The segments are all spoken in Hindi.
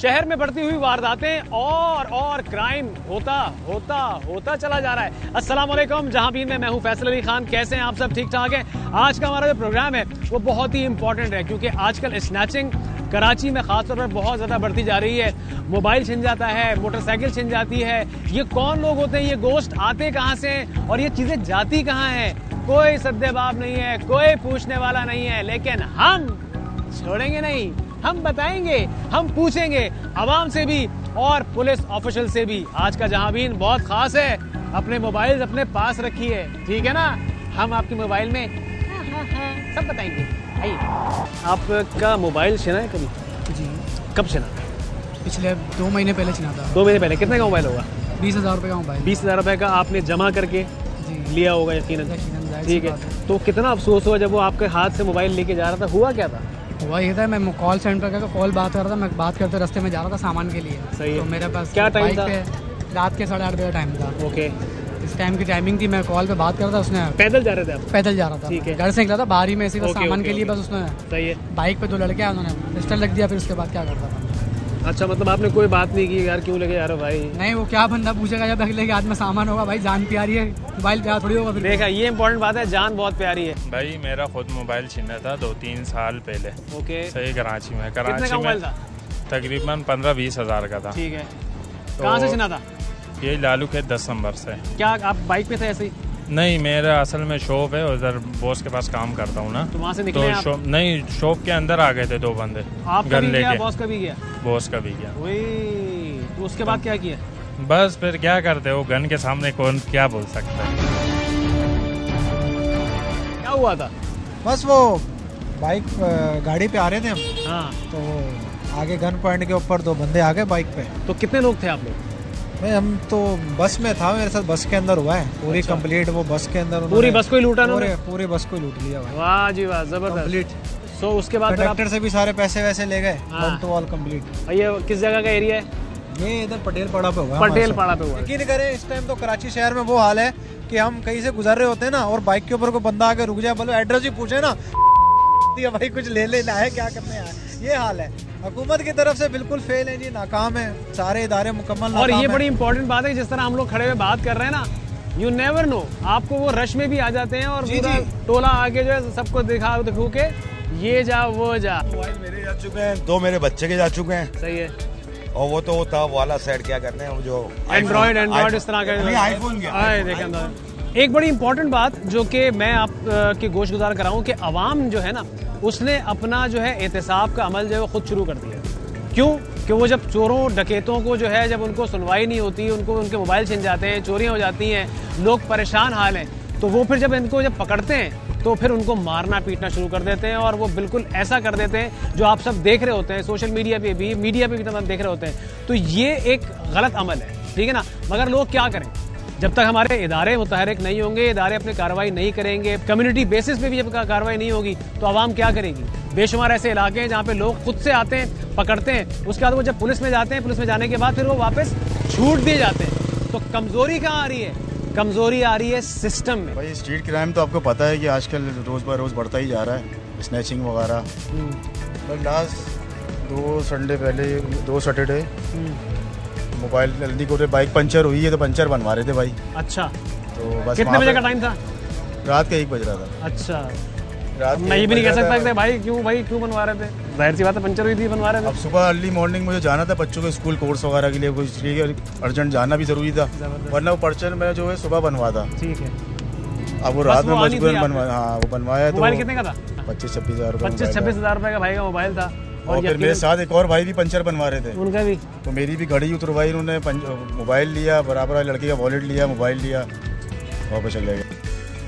शहर में बढ़ती हुई वारदातें और क्राइम होता चला जा रहा है। अस्सलाम वालेकुम, जहां भी मैं हूं फैसल अली खान। कैसे हैं आप सब? ठीक ठाक हैं। आज का हमारा जो प्रोग्राम है वो बहुत ही इंपॉर्टेंट है, क्योंकि आजकल स्नैचिंग कराची में खासतौर पर बहुत ज़्यादा बढ़ती जा रही है। मोबाइल छिन जाता है, मोटरसाइकिल छिन जाती है। ये कौन लोग होते हैं, ये गोश्त आते कहाँ से और ये चीज़ें जाती कहाँ हैं? कोई सद्देबाब नहीं है, कोई पूछने वाला नहीं है, लेकिन हम छोड़ेंगे नहीं। हम बताएंगे, हम पूछेंगे आवाम से भी और पुलिस ऑफिशियल से भी। आज का जहांबीन बहुत खास है। अपने मोबाइल अपने पास रखिए, ठीक है ना? हम आपके मोबाइल में सब बताएंगे। आइए। आपका मोबाइल छिना है कभी? जी। कब छिना? पिछले 2 महीने पहले छिना था। 2 महीने पहले। कितने का मोबाइल होगा? 20,000 रुपये का मोबाइल। 20,000 रुपये का आपने जमा करके लिया होगा यकीनन। ठीक है, तो कितना अफसोस हुआ जब वो आपके हाथ से मोबाइल लेके जा रहा था? हुआ क्या था? हुआ ये था, मैं कॉल सेंटर का कॉल बात कर रहा था। मैं बात करते रास्ते में जा रहा था सामान के लिए। सही है। तो मेरे पास क्या टाइम था? रात के 8:30 बजे टाइम था। ओके। इस टाइम की टाइमिंग थी। मैं कॉल पे बात कर रहा था। उसने पैदल जा रहे थे आप? पैदल जा रहा था। ठीक है। घर से निकला था, बाहर ही में ऐसे सामान के लिए। बस उसने सही है। बाइक पे 2 लड़के आए, उन्होंने पिस्टल रख दिया। फिर उसके बाद क्या करता था? अच्छा, मतलब आपने कोई बात नहीं की यार क्यों लगे यार भाई? नहीं, वो क्या बंदा पूछेगा जब अगले के हाथ में सामान होगा। भाई जान प्यारी है, मोबाइल प्यार थोड़ी होगा। देखा, ये इंपॉर्टेंट बात है, जान बहुत प्यारी है। भाई मेरा खुद मोबाइल छीना था 2-3 साल पहले। ओके। सही कराची में। कितने का मोबाइल था? तकरीबन 15-20 हज़ार का था। ठीक है। कहाँ से छिना था? यही लालू के 10 नंबर से। क्या आप बाइक पे थे ऐसे ही? नहीं, मेरा असल में शॉप है, उधर बॉस के पास काम करता हूँ ना। तो वहाँ से निकले आप? नहीं, शॉप के अंदर आ गए थे 2 बंदे। आप घर भी गया, लेके। बॉस का भी गया? बॉस का भी गया। वही, तो उसके बाद क्या किया? बस फिर क्या करते हो, गन के सामने कौन क्या बोल सकता है। क्या हुआ था? बस वो बाइक गाड़ी पे आ रहे थे हम। हाँ। तो आगे गन पॉइंट के ऊपर 2 बंदे आ गए बाइक पे। तो कितने लोग थे आप लोग? मैं हम तो बस में था, मेरे साथ बस के अंदर हुआ है पूरी कंप्लीट। वो बस के अंदर पूरी बस को ही लूटा? पूरी बस को लूट लिया भाई। वाह जी वाह, जबरदस्त। कंप्लीट। सो उसके बाद कंडक्टर से भी सारे पैसे वैसे ले गए। हाँ। All to all complete. ये किस जगह का एरिया है? ये इधर पटेल पाड़ा पे हुआ। पटेल पाड़ा पे हुआ। यकीन करें, इस टाइम तो कराची शहर में वो हाल है कि हम कहीं से गुजर रहे होते हैं ना, और बाइक के ऊपर कोई बंदा आके रुक जाए, बोलो एड्रेस ही पूछे ना, भाई कुछ ले लेना है, क्या करने आए, ये हाल है। हुकूमत की तरफ से बिल्कुल फेल है जी, नाकाम है, सारे इदारे मुकम्मल। और ये बड़ी इंपॉर्टेंट बात है, जिस तरह हम लोग खड़े हुए बात कर रहे हैं ना, यू नेवर नो, आपको वो रश में भी आ जाते हैं और पूरा टोला आगे जो है सबको दिखू के ये जा वो जा। मोबाइल मेरे जा चुके हैं, 2 मेरे बच्चे के जा चुके हैं। सही है। और वो तो था वाला सेट क्या करते हैं, वो जो एंड्रॉइड इस तरह का आईफोन गया। एक बड़ी इंपॉर्टेंट बात जो कि मैं आप की गोश गुजार कर रहा हूँ कि अवाम जो है ना, उसने अपना जो है एहतसाब का अमल जो है वो खुद शुरू कर दिया। क्यों? कि वो जब चोरों डकैतों को जो है, जब उनको सुनवाई नहीं होती, उनको उनके मोबाइल छिन जाते हैं, चोरियां हो जाती हैं, लोग परेशान हाल हैं, तो वो फिर जब इनको जब पकड़ते हैं तो फिर उनको मारना पीटना शुरू कर देते हैं। और वो बिल्कुल ऐसा कर देते हैं जो आप सब देख रहे होते हैं, सोशल मीडिया पे भी तमाम देख रहे होते हैं। तो ये एक गलत अमल है, ठीक है ना? मगर लोग क्या करें, जब तक हमारे इदारे मुतहरिक नहीं होंगे, इदारे अपनी कार्रवाई नहीं करेंगे, कम्युनिटी बेसिस पे भी जब कार्रवाई नहीं होगी, तो आवाम क्या करेगी? बेशुमार ऐसे इलाके हैं जहाँ पे लोग खुद से आते हैं, पकड़ते हैं, उसके बाद वो जब पुलिस में जाते हैं, पुलिस में जाने के बाद फिर वो वापस छूट दिए जाते हैं। तो कमजोरी कहाँ आ रही है? कमजोरी आ रही है सिस्टम में। भाई स्ट्रीट क्राइम तो आपको पता है कि आजकल रोज ब रोज बढ़ता ही जा रहा है, स्नैचिंग वगैरह। पर लास्ट 2 संडे पहले, 2 सैटरडे मोबाइल जल्दी को बाइक पंचर हुई है, तो पंचर बनवा रहे थे भाई। अच्छा। तो बस कितने बजे का टाइम था? रात का 1 बज रहा था। अच्छा। रात मैं ये भी नहीं कह सकता कि भाई क्यों बनवा रहे थे, जाहिर सी बात है पंचर हुई थी, बनवा रहे थे। अब सुबह अर्ली मॉर्निंग मुझे जाना था बच्चों के स्कूल कोर्स वगैरह के लिए, कोई अर्जेंट जाना भी जरूरी था, वरना वो पंचर में जो है सुबह बनवा था। ठीक है। अब वो रात में मजबूरन बनवाया। हाँ, वो बनवाया। तो मोबाइल कितने का था? 25-26 हज़ार रुपये। 25-26 हज़ार रुपये का भाई का मोबाइल था। और फिर मेरे साथ एक और भाई भी पंचर बनवा रहे थे, उनका भी। तो मेरी भी घड़ी उतरवाई उन्होंने, मोबाइल लिया, बराबर लड़के का वॉलेट लिया, मोबाइल लिया, वापस चले गए।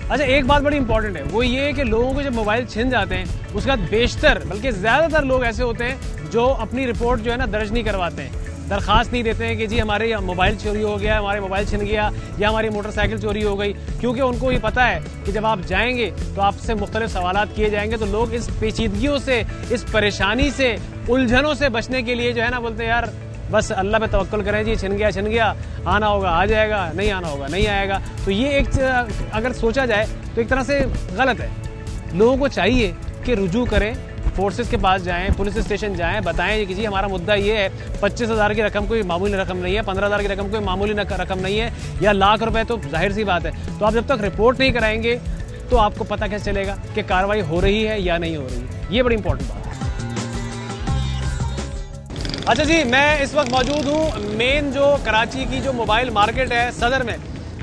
अच्छा, एक बात बड़ी इंपॉर्टेंट है, वो ये है कि लोगों को जब मोबाइल छिन जाते हैं, उसके बाद बेशतर बल्कि ज़्यादातर लोग ऐसे होते हैं जो अपनी रिपोर्ट जो है ना दर्ज नहीं करवाते हैं, दरख्वास्त नहीं देते हैं कि जी हमारे मोबाइल चोरी हो गया, हमारे मोबाइल छिन गया या हमारी मोटरसाइकिल चोरी हो गई, क्योंकि उनको ये पता है कि जब आप जाएंगे तो आपसे मुख्तलिफ सवालात किए जाएंगे। तो लोग इस पेचीदगियों से, इस परेशानी से, उलझनों से बचने के लिए जो है ना बोलते हैं यार बस अल्लाह पे तवक्कुल करें जी, छिन गया, आना होगा आ जाएगा, नहीं आना होगा नहीं आएगा। तो ये एक अगर सोचा जाए तो एक तरह से गलत है। लोगों को चाहिए कि रुजू करें, फोर्सेस के पास जाएं, पुलिस स्टेशन जाएं, बताएं कि जी हमारा मुद्दा ये है, 25,000 की रकम कोई मामूली रकम नहीं है, 15,000 की रकम कोई मामूली रकम नहीं है, या लाख रुपए, तो जाहिर सी बात है। तो आप जब तक रिपोर्ट नहीं कराएंगे तो आपको पता कैसे चलेगा कि कार्रवाई हो रही है या नहीं हो रही है। ये बड़ी इंपॉर्टेंट बात है। अच्छा जी, मैं इस वक्त मौजूद हूँ मेन जो कराची की जो मोबाइल मार्केट है सदर में,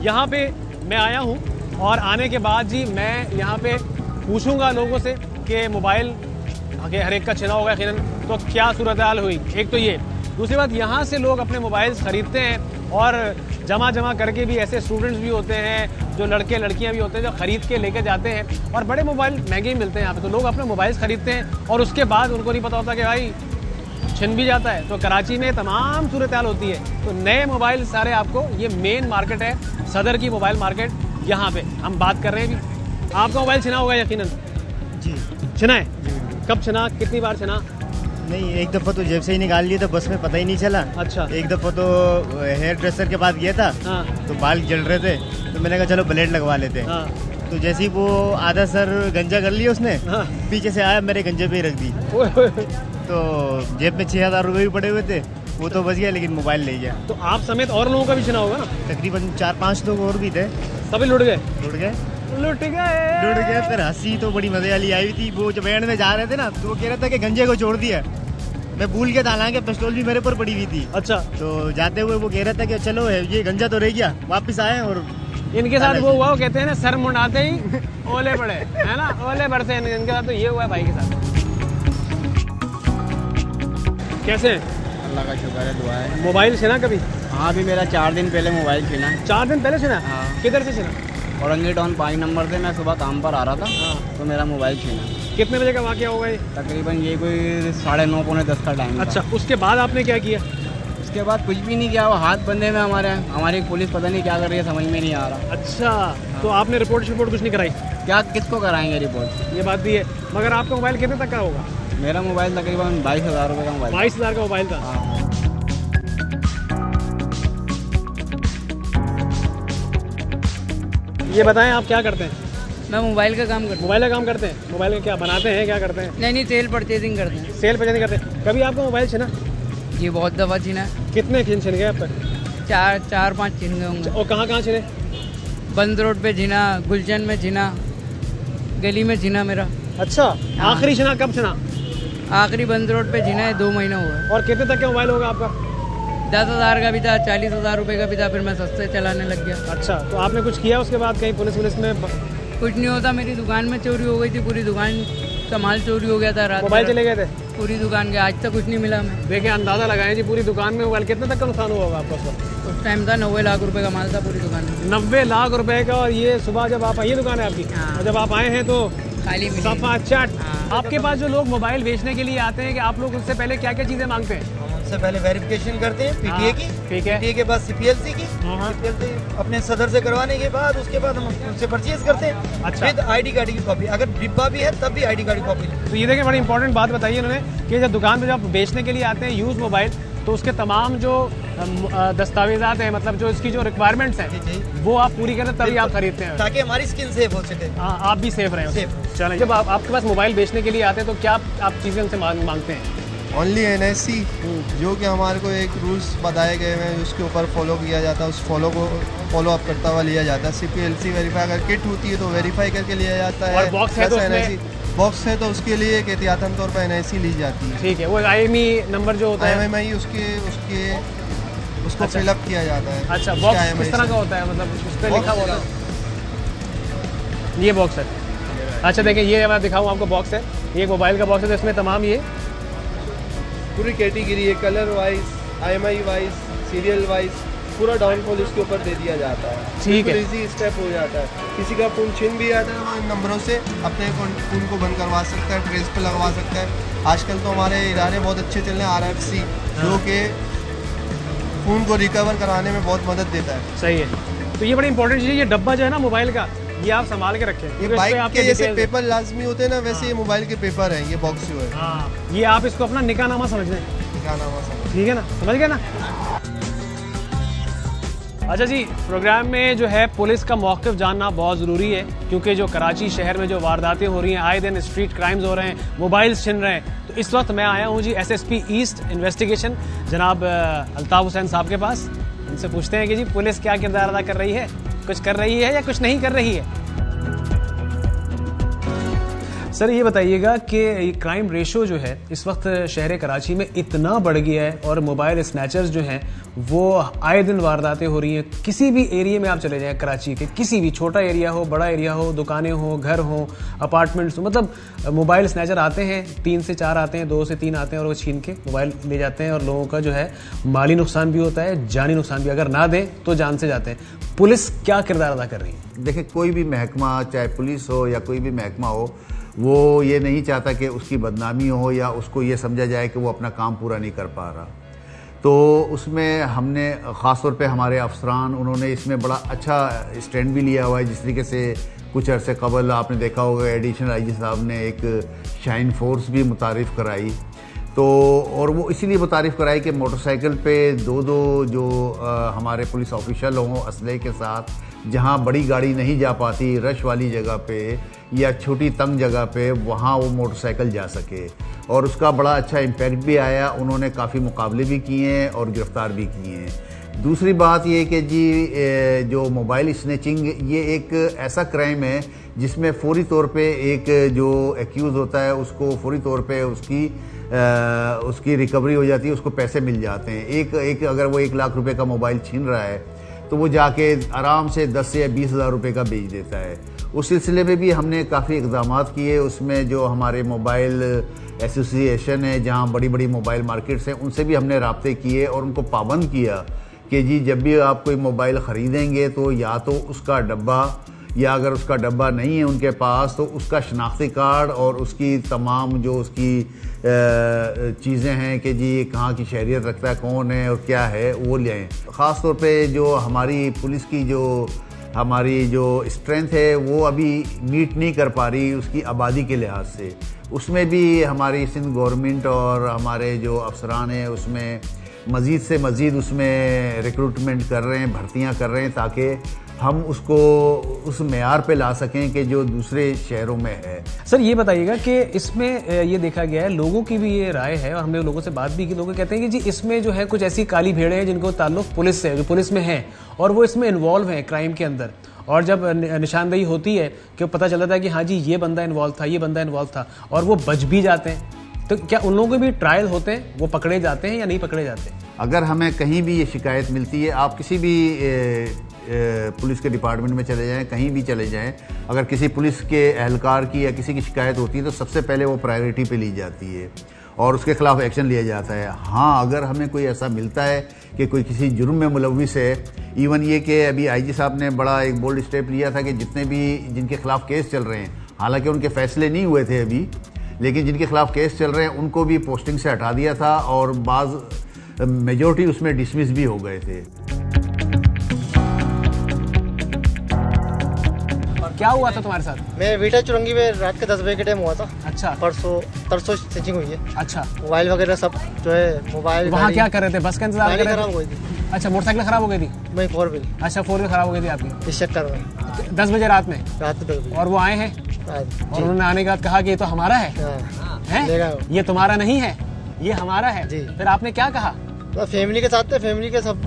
यहाँ पे मैं आया हूँ। और आने के बाद जी मैं यहाँ पे पूछूंगा लोगों से कि मोबाइल आगे हर एक का छिना होगा यकीनन, तो क्या सूरत हाल हुई। एक तो ये, दूसरी बात यहाँ से लोग अपने मोबाइल ख़रीदते हैं और जमा करके भी ऐसे स्टूडेंट्स भी होते हैं, जो लड़के लड़कियाँ भी होते हैं, जो ख़रीद के लेके जाते हैं। और बड़े मोबाइल महंगे ही मिलते हैं यहाँ पे, तो लोग अपने मोबाइल ख़रीदते हैं और उसके बाद उनको नहीं पता होता कि भाई छिन भी जाता है। तो कराची में तमाम सूरत हाल होती है। तो नए मोबाइल सारे आपको, ये मेन मार्केट है सदर की मोबाइल मार्केट, यहाँ पे हम बात कर रहे हैं भी। आपका मोबाइल छिना होगा यकीनन? जी छिना है? कब छिना, कितनी बार छिना? नहीं, एक दफ़ा तो जेब से ही निकाल लिए तो बस में पता ही नहीं चला। अच्छा। एक दफ़ा तो हेयर ड्रेसर के पास गया था। हाँ। तो बाल जल रहे थे तो मैंने कहा चलो ब्लेड लगवा लेते हैं। हाँ। तो जैसे ही वो आधा सर गंजा कर लिया उसने, हाँ। पीछे से आया मेरे गंजे पे ही रख दी। तो जेब में 6,000 रुपये भी पड़े हुए थे, वो तो बच गया लेकिन मोबाइल ले गया। तो आप समेत और लोगों का भी छिना होगा ना? तकरीबन 4-5 लोग और भी थे, सभी लुट गए? लुट गए। फिर हंसी तो बड़ी मजे वाली आई थी। वो जब एंड में जा रहे थे ना तो वो कह रहा था कि गंजे को छोड़ दिया। मैं भूल गया था, हालांकि पिस्तौल भी मेरे पर पड़ी हुई थी। अच्छा। तो जाते हुए वो कह रहा था कि चलो ये गंजा तो रह गया, वापस आए। और इनके साथ वो हुआ, वो कहते हैं ना सर मुंडाते ही ओले पड़े, है ना, ओले पड़ते हैं। इनके साथ तो ये हुआ है भाई के साथ। कैसे हैं? अल्लाह का शुक्र है, दुआ है। मोबाइल छिना कभी? हाँ, अभी मेरा 4 दिन पहले मोबाइल छिना। 4 दिन पहले छिना? हाँ। किधर से छिना? औरंगी टाउन 5 नंबर से मैं सुबह काम पर आ रहा था। हाँ। तो मेरा मोबाइल छीना। कितने बजे का वाक़या होगा ये? तकरीबन ये कोई 9:30 पौने 10 का टाइम। अच्छा, उसके बाद आपने क्या किया? उसके बाद कुछ भी नहीं किया। वो हाथ बंधे में हमारी पुलिस पता नहीं क्या कर रही है, समझ में नहीं आ रहा। अच्छा। तो आपने रिपोर्ट कुछ नहीं कराई? क्या, किसको कराएंगे रिपोर्ट? ये बात भी है। मगर आपका मोबाइल कितने तक का होगा? मेरा मोबाइल तकरीबन 22,000 रुपये का मोबाइल। 22,000 का मोबाइल था? हाँ। ये बताएं आप क्या करते हैं? मैं मोबाइल का काम करता हूँ। मोबाइल का काम करते हैं? मोबाइल का क्या बनाते हैं, क्या करते हैं? नहीं, सेल परचेजिंग करते हैं। सेल परचेजिंग करते हैं। कभी आपका मोबाइल छिना? ये बहुत दफ़ा छिना है। कितने छिन गए आप तक? 4-5 छिन गए होंगे। और कहाँ छिने? बंद रोड पे छिना, गुलशन में छिना, गली में छिना मेरा। अच्छा। आखिरी छिना कब छिना? आखिरी बंद रोड पे छिना है, 2 महीना हुआ है। और कितने तक का मोबाइल होगा आपका? 10,000 का भी था, 40,000 रुपये का भी था, फिर मैं सस्ते चलाने लग गया। अच्छा। तो आपने कुछ किया उसके बाद? कहीं पुलिस में? कुछ नहीं होता। मेरी दुकान में चोरी हो गई थी, पूरी दुकान का माल चोरी हो गया था। रात मोबाइल चले गए थे पूरी दुकान के? आज तक कुछ नहीं मिला। मैं देखिए, अंदाजा लगाएं जी, पूरी दुकान में मोबाइल कितने तक का नुकसान हुआ होगा आपका? उस टाइम था 90 लाख रुपए का माल था पूरी दुकान में। 90 लाख रुपए का। और ये सुबह जब आप, ये दुकान है आपकी? हाँ। और जब आप आए हैं तो खाली मिली। सफा चट। हाँ। आपके पास जो लोग मोबाइल बेचने के लिए आते हैं, कि आप लोग उससे पहले क्या क्या चीज़ें मांगते हैं? सबसे पहले वेरिफिकेशन करते हैं पीटीए की, ठीक है। पीटीए के बाद सीपीएलसी की, सीपीएलसी अपने सदर से करवाने के बाद उसके बाद हम उनसे परचेज करते हैं। अच्छा। फिर आईडी कार्ड की कॉपी, अगर डिब्बा भी है तब भी आईडी कार्ड की कॉपी। तो ये देखिए, बड़ी इंपॉर्टेंट बात बताइए उन्होंने कि जब दुकान पे जब बेचने के लिए आते हैं यूज़ मोबाइल, तो उसके तमाम जो दस्तावेजात हैं, मतलब जो इसकी जो रिक्वायरमेंट्स हैं, वो आप पूरी करें तभी आप खरीदते हैं, ताकि हमारी स्किन सेफ हो सके। हाँ, आप भी सेफ रहें। सेफ। चलें, जब आपके पास मोबाइल बेचने के लिए आते हैं तो क्या आप चीज़ें उनसे मांगते हैं? ओनली NIC, जो कि हमारे को एक रूल्स बताए गए हैं, उसके ऊपर फॉलो किया जाता है, उस फॉलो अप करता हुआ लिया जाता है। CPLC वेरीफाई, अगर किट होती है तो वेरीफाई करके लिया जाता है। और बॉक्स है तो उसमें? बॉक्स है तो उसके लिए एक एहतियातन तौर पर NIC ली जाती है। ठीक है। वो IMEI नंबर जो होता है, IMEI उसको अच्छा। फिलअप किया जाता है। अच्छा। बॉक्स किस तरह का होता है, मतलब उस पर लिखा हुआ? ये बॉक्स है। अच्छा, देखिए, ये मैं दिखाऊँ आपको, बॉक्स है, ये मोबाइल का बॉक्स है। तो इसमें तमाम ये पूरी कैटेगरी है, colour wise, IMEI wise, serial wise, पूरा डाउनफॉल इसके ऊपर दे दिया जाता है। ठीक है। इजी स्टेप हो जाता है। किसी का फ़ोन छिन भी आता है तो इन नंबरों से अपने फ़ोन को बंद करवा सकता है, ट्रेस पे लगवा सकता है। आजकल तो हमारे इदारे बहुत अच्छे चल रहे हैं, RFC, जो कि फ़ोन को रिकवर कराने में बहुत मदद देता है। सही है। तो ये बड़ी इंपॉर्टेंट चीज़ है। ये डब्बा जो है ना मोबाइल का, ये आप संभाल के रखें। ये बाइक के जैसे पेपर लाजमी होते हैं ना, वैसे ये मोबाइल के पेपर हैं। ये बॉक्स जो है, हाँ, ये आप इसको अपना निकाहनामा समझ लें। क्या नाम है? ठीक है ना, समझ गए ना? अच्छा जी, प्रोग्राम में जो है पुलिस का मौक़िफ़ जानना बहुत ज़रूरी है, क्योंकि जो कराची शहर में जो वारदातें हो रही हैं, आए दिन स्ट्रीट क्राइम्स हो रहे हैं, मोबाइल्स छिन रहे हैं। तो इस वक्त मैं आया हूँ जी SSP ईस्ट इन्वेस्टिगेशन जनाब अल्ताफ़ हुसैन साहब के पास। उनसे पूछते हैं कि जी पुलिस क्या किरदार अदा कर रही है, कुछ कर रही है या कुछ नहीं कर रही है। सर ये बताइएगा कि क्राइम रेशो जो है इस वक्त शहर कराची में इतना बढ़ गया है और मोबाइल स्नैचर्स जो हैं वो आए दिन वारदातें हो रही हैं। किसी भी एरिया में आप चले जाएं कराची के, किसी भी छोटा एरिया हो, बड़ा एरिया हो, दुकानें हो, घर हो, अपार्टमेंट्स हो, मतलब मोबाइल स्नैचर आते हैं, 3 से 4 आते हैं, 2 से 3 आते हैं और वो छीन के मोबाइल ले जाते हैं और लोगों का जो है माली नुकसान भी होता है, जानी नुकसान भी। अगर ना दें तो जान से जाते हैं। पुलिस क्या किरदार अदा कर रही है? देखिए, कोई भी महकमा, चाहे पुलिस हो या कोई भी महकमा हो, वो ये नहीं चाहता कि उसकी बदनामी हो या उसको ये समझा जाए कि वो अपना काम पूरा नहीं कर पा रहा। तो उसमें हमने ख़ास तौर पे हमारे अफसरान, उन्होंने इसमें बड़ा अच्छा स्टैंड भी लिया हुआ है। जिस तरीके से कुछ अरसे कबल आपने देखा होगा एडिशनल IG साहब ने एक शाइन फोर्स भी मुतारिफ़ कराई। तो और वो इसीलिए मुतारिफ़ कराई कि मोटरसाइकिल पे दो जो हमारे पुलिस ऑफिशियल हों असलहे के साथ, जहाँ बड़ी गाड़ी नहीं जा पाती, रश वाली जगह पे या छोटी तंग जगह पे, वहाँ वो मोटरसाइकिल जा सके। और उसका बड़ा अच्छा इम्पैक्ट भी आया। उन्होंने काफ़ी मुकाबले भी किए हैं और गिरफ़्तार भी किए हैं। दूसरी बात ये कि जी जो मोबाइल स्नैचिंग, ये एक ऐसा क्राइम है जिसमें फ़ौरी तौर पे एक जो एक्यूज़ होता है उसको फ़ौरी तौर पे उसकी रिकवरी हो जाती है, उसको पैसे मिल जाते हैं। एक अगर वो 1 लाख रुपए का मोबाइल छीन रहा है तो वो जाके आराम से 10 से 20 हज़ार रुपये का बेच देता है। उस सिलसिले में भी हमने काफ़ी इक़दाम किए। उसमें जो हमारे मोबाइल एसोसिएशन है, जहाँ बड़ी बड़ी मोबाइल मार्केट्स हैं, उनसे भी हमने राब्ते किए और उनको पाबंद किया कि जी जब भी आप कोई मोबाइल ख़रीदेंगे तो या तो उसका डब्बा, या अगर उसका डब्बा नहीं है उनके पास तो उसका शनाख्ती कार्ड और उसकी तमाम जो उसकी चीज़ें हैं कि जी कहाँ की शहरियत रखता है, कौन है और क्या है, वो ले आएँ। ख़ास तौर पे जो हमारी पुलिस की हमारी जो स्ट्रेंथ है वो अभी मीट नहीं कर पा रही उसकी आबादी के लिहाज से। उसमें भी हमारी सिंध गवर्नमेंट और हमारे जो अफसरान हैं उसमें मज़ीद से मज़ीद उसमें रिक्रूटमेंट कर रहे हैं, भर्तियां कर रहे हैं, ताकि हम उसको उस मेयार पे ला सकें कि जो दूसरे शहरों में है। सर ये बताइएगा कि इसमें ये देखा गया है, लोगों की भी ये राय है और हमने लोगों से बात भी की, लोग कहते हैं कि जी इसमें जो है कुछ ऐसी काली भेड़ें हैं जिनको ताल्लुक पुलिस से, जो पुलिस में हैं और वो इसमें इन्वॉल्व हैं क्राइम के अंदर, और जब निशानदेही होती है कि पता चलता है कि हाँ जी ये बंदा इन्वॉल्व था, ये बंदा इन्वॉल्व था, और वो बच भी जाते हैं। तो क्या उन लोगों के भी ट्रायल होते हैं, वो पकड़े जाते हैं या नहीं पकड़े जाते? अगर हमें कहीं भी ये शिकायत मिलती है, आप किसी भी पुलिस के डिपार्टमेंट में चले जाएं, कहीं भी चले जाएं, अगर किसी पुलिस के एहलकार की या किसी की शिकायत होती है तो सबसे पहले वो प्रायोरिटी पे ली जाती है और उसके खिलाफ एक्शन लिया जाता है। हाँ, अगर हमें कोई ऐसा मिलता है कि कोई किसी जुर्म में मुलव्विस है, इवन ये कि अभी IG साहब ने बड़ा एक बोल्ड स्टेप लिया था कि जितने भी जिनके खिलाफ केस चल रहे हैं, हालांकि उनके फैसले नहीं हुए थे अभी, लेकिन जिनके खिलाफ केस चल रहे हैं उनको भी पोस्टिंग से हटा दिया था और बाज़ मेजॉरिटी उसमें डिसमिस भी हो गए थे। क्या हुआ था तुम्हारे साथ? मैं वीटा चुरंगी में रात के 10 बजे के टाइम हुआ था। अच्छा। परसों स्टिचिंग हुई है। अच्छा। मोबाइल वगैरह सब जो है, मोबाइल वहाँ क्या कर रहे थे? बस का इंतजार कर रहे थे? खराब हो गई थी। अच्छा, मोटरसाइकिल खराब हो गई थी? नहीं, 4 व्हील। अच्छा, 4 व्हील खराब हो गई थी आपकी इस चक्कर में। 10 बजे रात में? रात में 10 बजे। और वो आए हैं और उन्होंने आने के बाद कहा कि ये तो हमारा है, ये तुम्हारा नहीं है, ये हमारा है। फिर आपने क्या कहा? फैमिली के साथ थे, फैमिली के सब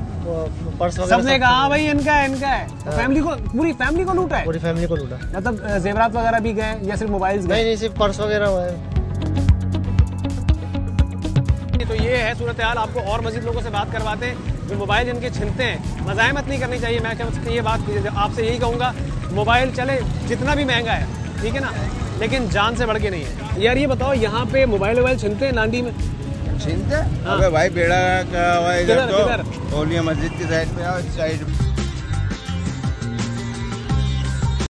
पर्स वगैरह सबने कहा भाई इनका है, इनका है। फैमिली को, पूरी फैमिली को लूटा है? पूरी फैमिली को लूटा। मतलब जेवरात वगैरह भी गए या सिर्फ मोबाइल्स गए? नहीं, सिर्फ पर्स वगैरह हुआ है। तो ये है सूरत हाल। आपको और मजीद लोगों से बात करवाते हैं जो मोबाइल जिनके छिनते हैं। मज़ाहमत नहीं करनी चाहिए। मैं ये बात आपसे यही कहूँगा, मोबाइल चले जितना भी महंगा है, ठीक है ना, लेकिन जान से बढ़ के नहीं है। यार ये बताओ, यहाँ पे मोबाइल छिनते हैं नांदी में? छिनते? अबे भाई बेड़ा का इधर तो मस्जिद की साइड पे आओ, इस साइड